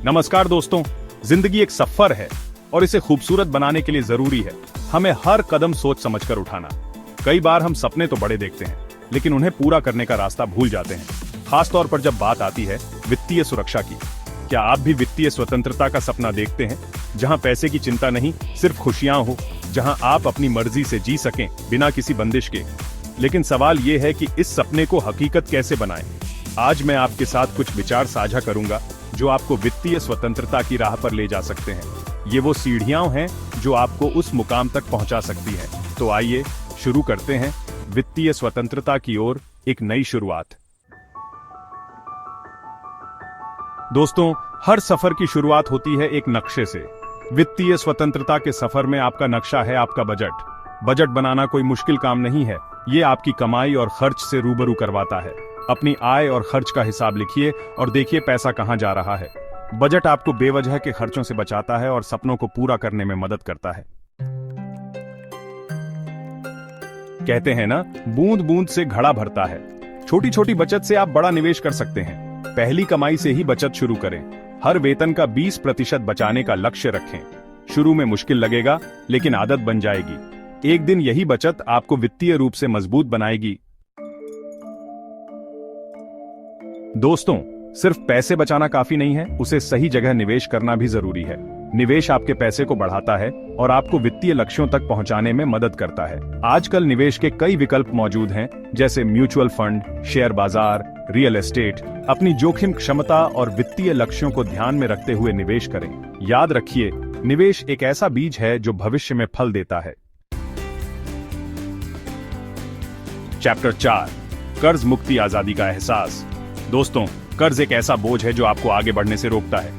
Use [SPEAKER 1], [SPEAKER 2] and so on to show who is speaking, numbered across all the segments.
[SPEAKER 1] नमस्कार दोस्तों, जिंदगी एक सफर है और इसे खूबसूरत बनाने के लिए जरूरी है हमें हर कदम सोच समझकर उठाना। कई बार हम सपने तो बड़े देखते हैं, लेकिन उन्हें पूरा करने का रास्ता भूल जाते हैं, खासतौर पर जब बात आती है वित्तीय सुरक्षा की। क्या आप भी वित्तीय स्वतंत्रता का सपना देखते हैं, जहां पैसे की चिंता नहीं, सिर्फ खुशियां हो, जहां आप अपनी मर्जी से जी सकें बिना किसी बंदिश के? लेकिन सवाल ये है कि इस सपने को हकीकत कैसे बनाएं? आज मैं आपके साथ कुछ विचार साझा करूंगा जो आपको वित्तीय स्वतंत्रता की राह पर ले जा सकते हैं। ये वो सीढ़ियां हैं जो आपको उस मुकाम तक पहुंचा सकती हैं। तो आइए शुरू करते हैं वित्तीय स्वतंत्रता की ओर एक नई शुरुआत। दोस्तों, हर सफर की शुरुआत होती है एक नक्शे से। वित्तीय स्वतंत्रता के सफर में आपका नक्शा है आपका बजट। बजट बनाना कोई मुश्किल काम नहीं है। ये आपकी कमाई और खर्च से रूबरू करवाता है। अपनी आय और खर्च का हिसाब लिखिए और देखिए पैसा कहां जा रहा है। बजट आपको बेवजह के खर्चों से बचाता है और सपनों को पूरा करने में मदद करता है। कहते हैं ना, बूंद बूंद से घड़ा भरता है। छोटी छोटी बचत से आप बड़ा निवेश कर सकते हैं। पहली कमाई से ही बचत शुरू करें। हर वेतन का 20% बचाने का लक्ष्य रखें। शुरू में मुश्किल लगेगा, लेकिन आदत बन जाएगी। एक दिन यही बचत आपको वित्तीय रूप से मजबूत बनाएगी। दोस्तों, सिर्फ पैसे बचाना काफी नहीं है, उसे सही जगह निवेश करना भी जरूरी है। निवेश आपके पैसे को बढ़ाता है और आपको वित्तीय लक्ष्यों तक पहुंचाने में मदद करता है। आजकल निवेश के कई विकल्प मौजूद हैं, जैसे म्यूचुअल फंड, शेयर बाजार, रियल एस्टेट। अपनी जोखिम क्षमता और वित्तीय लक्ष्यों को ध्यान में रखते हुए निवेश करें। याद रखिए, निवेश एक ऐसा बीज है जो भविष्य में फल देता है। चैप्टर 4, कर्ज मुक्ति आजादी का एहसास। दोस्तों, कर्ज एक ऐसा बोझ है जो आपको आगे बढ़ने से रोकता है,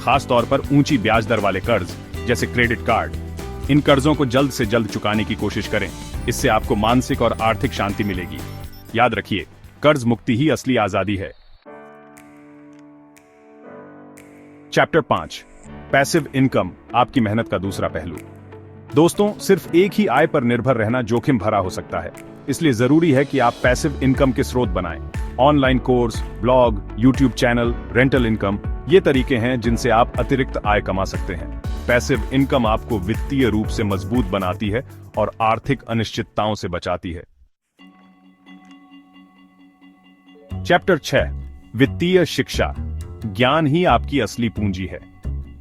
[SPEAKER 1] खास तौर पर ऊंची ब्याज दर वाले कर्ज जैसे क्रेडिट कार्ड। इन कर्जों को जल्द से जल्द चुकाने की कोशिश करें। इससे आपको मानसिक और आर्थिक शांति मिलेगी। याद रखिए, कर्ज मुक्ति ही असली आजादी है। चैप्टर 5, पैसिव इनकम, आपकी मेहनत का दूसरा पहलू। दोस्तों, सिर्फ एक ही आय पर निर्भर रहना जोखिम भरा हो सकता है, इसलिए जरूरी है कि आप पैसिव इनकम के स्रोत बनाएं। Online course, blog, YouTube channel, rental income, ये तरीके हैं जिनसे आप अतिरिक्त आय कमा सकते हैं। पैसिव इनकम आपको वित्तीय रूप से मजबूत बनाती है और आर्थिक अनिश्चितताओं से बचाती है। चैप्टर 6, वित्तीय शिक्षा, ज्ञान ही आपकी असली पूंजी है।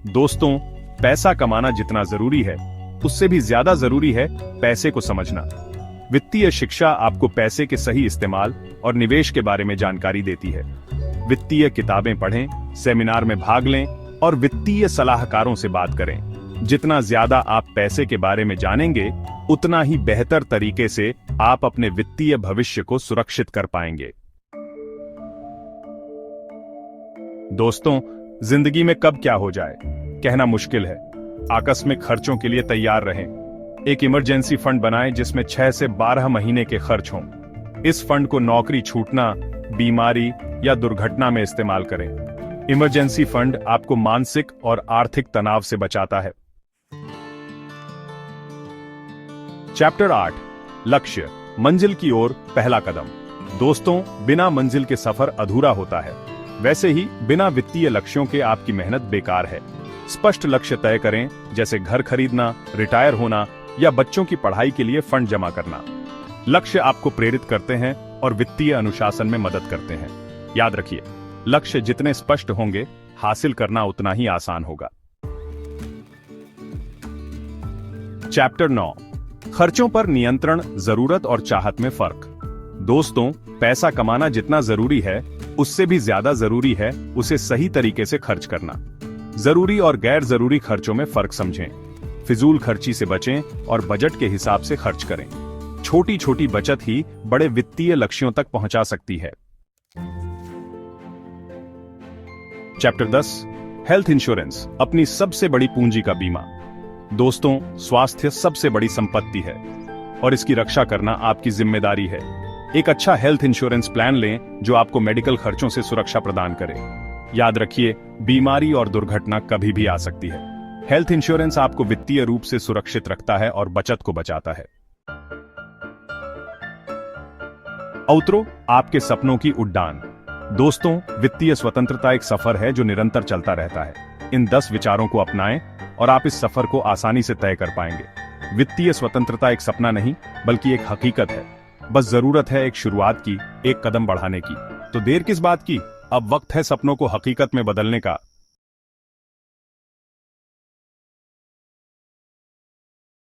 [SPEAKER 1] दोस्तों, पैसा कमाना जितना जरूरी है, उससे भी ज्यादा जरूरी है पैसे को समझना। वित्तीय शिक्षा आपको पैसे के सही इस्तेमाल और निवेश के बारे में जानकारी देती है। वित्तीय किताबें पढ़ें, सेमिनार में भाग लें और वित्तीय सलाहकारों से बात करें। जितना ज्यादा आप पैसे के बारे में जानेंगे, उतना ही बेहतर तरीके से आप अपने वित्तीय भविष्य को सुरक्षित कर पाएंगे। दोस्तों, जिंदगी में कब क्या हो जाए कहना मुश्किल है। आकस्मिक खर्चों के लिए तैयार रहें। एक इमरजेंसी फंड बनाएं जिसमें 6 से 12 महीने के खर्च हों। इस फंड को नौकरी छूटना, बीमारी या दुर्घटना में इस्तेमाल करें। इमरजेंसी फंड आपको मानसिक और आर्थिक तनाव से बचाता है। चैप्टर 8, लक्ष्य, मंजिल की ओर पहला कदम। दोस्तों, बिना मंजिल के सफर अधूरा होता है। वैसे ही बिना वित्तीय लक्ष्यों के आपकी मेहनत बेकार है। स्पष्ट लक्ष्य तय करें, जैसे घर खरीदना, रिटायर होना या बच्चों की पढ़ाई के लिए फंड जमा करना। लक्ष्य आपको प्रेरित करते हैं और वित्तीय अनुशासन में मदद करते हैं। याद रखिए, लक्ष्य जितने स्पष्ट होंगे, हासिल करना उतना ही आसान होगा। चैप्टर 9, खर्चों पर नियंत्रण, जरूरत और चाहत में फर्क। दोस्तों, पैसा कमाना जितना जरूरी है, उससे भी ज्यादा जरूरी है उसे सही तरीके से खर्च करना। जरूरी और गैर जरूरी खर्चों में फर्क समझें। फिजूल खर्ची से बचें और बजट के हिसाब से खर्च करें। छोटी छोटी बचत ही बड़े वित्तीय लक्ष्यों तक पहुंचा सकती है। चैप्टर 10, हेल्थ इंश्योरेंस, अपनी सबसे बड़ी पूंजी का बीमा। दोस्तों, स्वास्थ्य सबसे बड़ी संपत्ति है और इसकी रक्षा करना आपकी जिम्मेदारी है। एक अच्छा हेल्थ इंश्योरेंस प्लान लें जो आपको मेडिकल खर्चों से सुरक्षा प्रदान करे। याद रखिए, बीमारी और दुर्घटना कभी भी आ सकती है। हेल्थ इंश्योरेंस आपको वित्तीय रूप से सुरक्षित रखता है और बचत को बचाता है। उतरो आपके सपनों की उड़ान। दोस्तों, वित्तीय स्वतंत्रता एक सफर है जो निरंतर चलता रहता है। इन 10 विचारों को अपनाएं और आप इस सफर को आसानी से तय कर पाएंगे। वित्तीय स्वतंत्रता एक सपना नहीं, बल्कि एक हकीकत है। बस जरूरत है एक शुरुआत की, एक कदम बढ़ाने की। तो देर किस बात की, अब वक्त है सपनों को हकीकत में बदलने का।